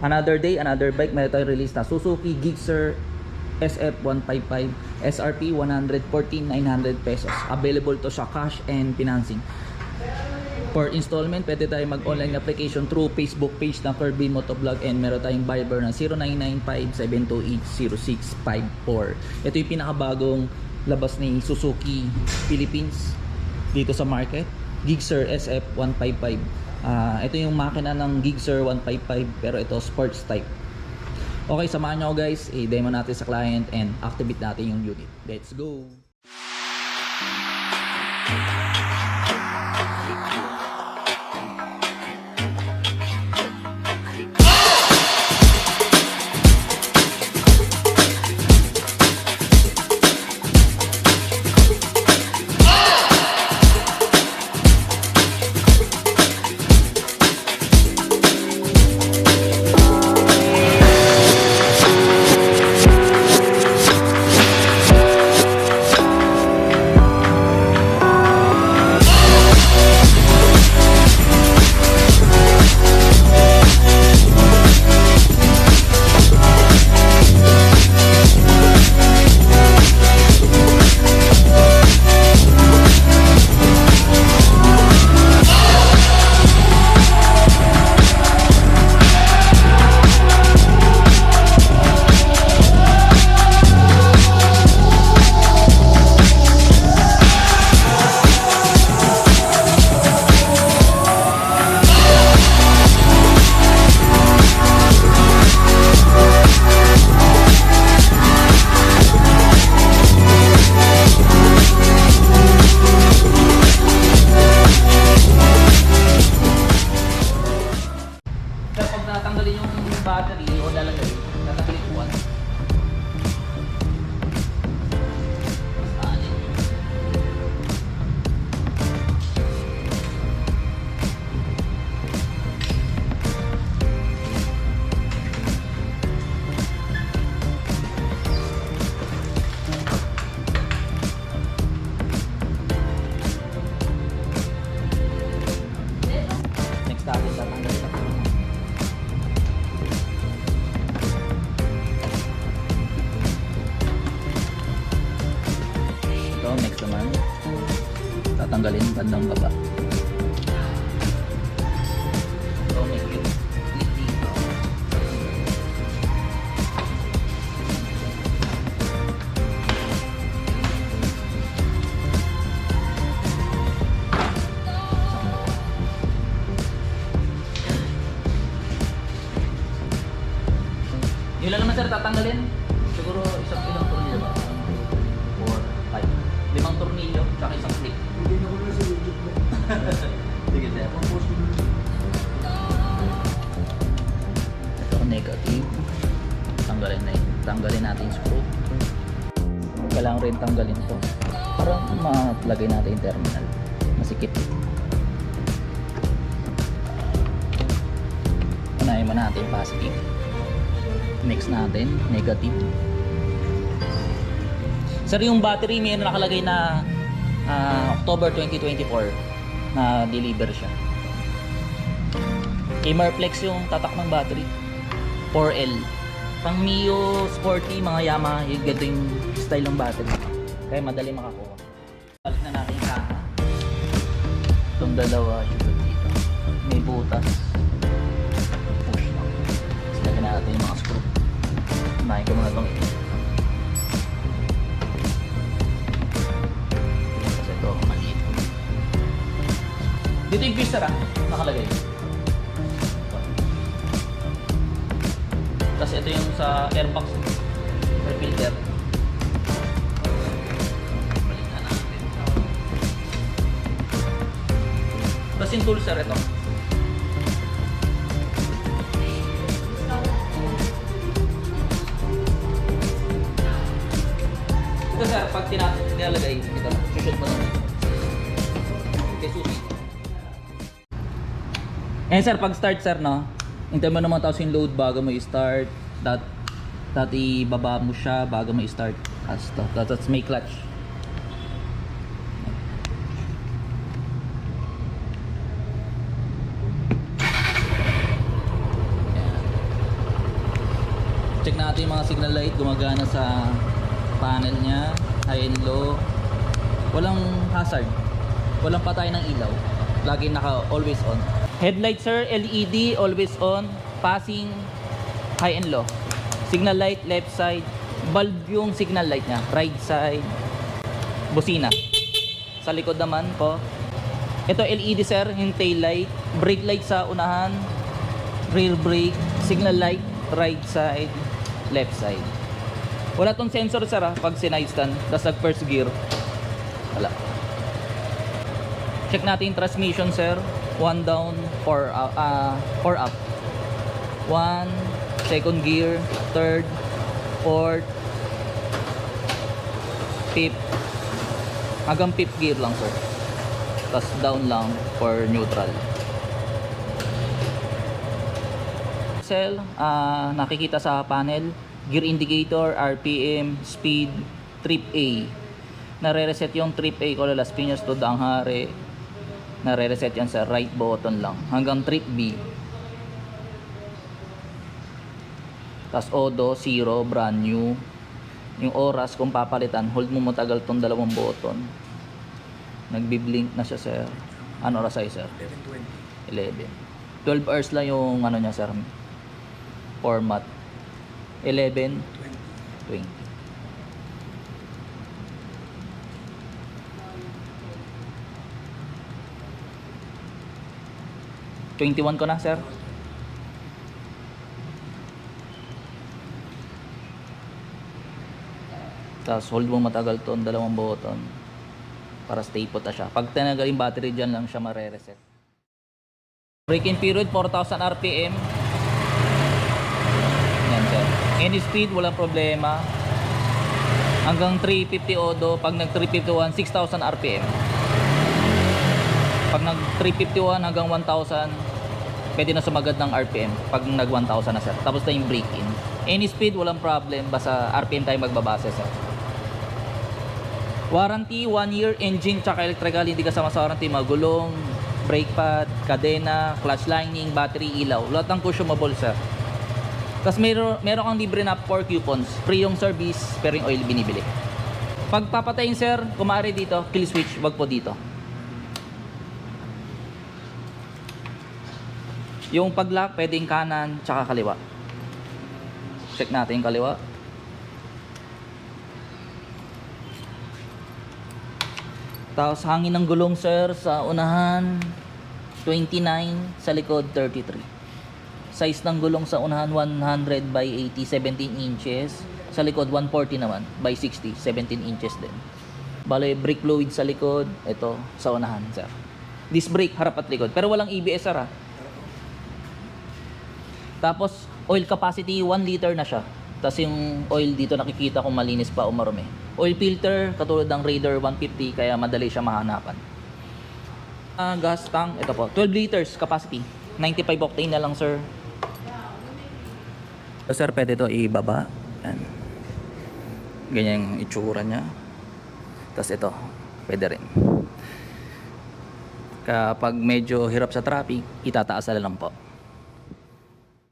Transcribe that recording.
Another day, another bike. Meron tayong release na Suzuki Gixxer SF155 SRP 114,900 pesos. Available to sa cash and financing. For installment, pwede tayo mag-online application through Facebook page na Kirby Motovlog, and meron tayong Viber na 0995-728-0654. Ito yung pinakabagong labas ni Suzuki Philippines dito sa market, Gixxer SF155. Ito yung makina ng Gixxer 155, pero ito sports type. Okay, samahan nyo guys, i-demo natin sa client and activate natin yung unit. Let's go! Tanggalin yung battery o lalagay, nakaklikuan. Next natin tatanggalin na. Next naman, tatanggalin bandang baba. So, make it click dito. Yun lang naman sir, tatanggalin. Siguro isang ilang tornilyo ba? 4, 5. 5 tornilyo, tsaka isang clip. Hindi na ko na sa YouTube mo. Sige sir. Ito negative. Tanggalin natin yung screw. Kailangan rin tanggalin ito para matlagay natin yung terminal. Masikip. Unahin mo natin positive. Next natin negative. Sir, yung battery may nakalagay na October 2024 na deliver siya. Amerflex yung tatak ng battery. 4L. Pang Mio Sporty, mga Yamaha, yung ganito yung style ng battery. Kaya madali makakuha. Balik na natin yung kaha. Itong dalawa yung dito. May butas. Push lang. Silagyan natin yung mga screw. Unahin ko muna itong ito. Dito yung piston nakalagay. Tapos ito yung sa airbox, air filter. Balik na natin. Tapos yung tool sir, ito. Ito sir, pag tinalagay, ito, shoot mo naman. Okay, susi. Sir, pag start sir, no? Hintay mo naman tapos yung load bago mo i-start. Dati ibaba mo siya bago mo i-start. That's may clutch. Check natin yung mga signal light, gumagana sa panel niya, high and low. Walang hazard, walang patay ng ilaw, lagi naka always on. Headlight sir, LED, always on, passing, high and low. Signal light, left side, bulb yung signal light niya, right side, busina. Sa likod naman po, ito LED sir, yung tail light, brake light sa unahan, rear brake, signal light, right side, left side. Wala tong sensor sir pag sinide stand, tapos nag first gear, wala. Check natin yung transmission sir, 1 down, 4 up, 1, second gear, third, fourth, fifth, hanggang fifth gear lang sir, tapos down lang for neutral. Nakikita sa panel, gear indicator, RPM, speed, trip A. Nare-reset yung trip A ko, las piñas to danghare. Nare-reset yan sa right button lang hanggang trip B. Tas odo, 0, brand new. Yung oras kung papalitan, hold mo matagal tong dalawang button. Nagbi-blink na siya sir. Ano oras ay sir? 11. 12 hours lang yung ano niya sir, format. 11, 20. $21 ko na sir. Tapos hold mo matagal to, dalawang button para stay put na siya. Pag tinagal yung battery dyan lang siya mare-reset. Braking period 4,000 RPM. Yan sir. Any speed walang problema. Hanggang 350 odo. Pag nag 351 6,000 RPM. Pag nag 351 hanggang 1,000 pwede na sumagad ng RPM pag nag 1,000 na sir. Tapos na yung brake in. Any speed walang problem, basta RPM tayo magbabase sir. Warranty 1 year, engine tsaka electrical, hindi kasama sa warranty, magulong, brake pad, kadena, clutch lining, battery, ilaw, lahat ng consumable sir. Tapos meron kang libre na 4 coupons, free yung service pero yung oil binibili. Pag papatayin sir, kumari dito, kill switch, wag po dito. Yung pag-lock, pwedeng kanan tsaka kaliwa. Check natin yung kaliwa. Tapos hangin ng gulong sir sa unahan 29, sa likod 33. Size ng gulong sa unahan 100 by 80, 17 inches. Sa likod 140 naman by 60, 17 inches din. Bale brake fluid sa likod, ito sa unahan sir. Disc brake harap at likod, pero walang ABS sir. Tapos oil capacity 1 liter na siya. Tapos yung oil dito nakikita kung malinis pa o marumi. Oil filter katulad ng Raider 150 kaya madali siya mahanapan. Gas tank, ito po, 12 liters capacity. 95 octane na lang sir. So, sir, pwede ito ibaba. Yan. Ganyan yung itsura niya. Tapos ito, pwede rin. Kapag medyo hirap sa traffic, itataas na lang po.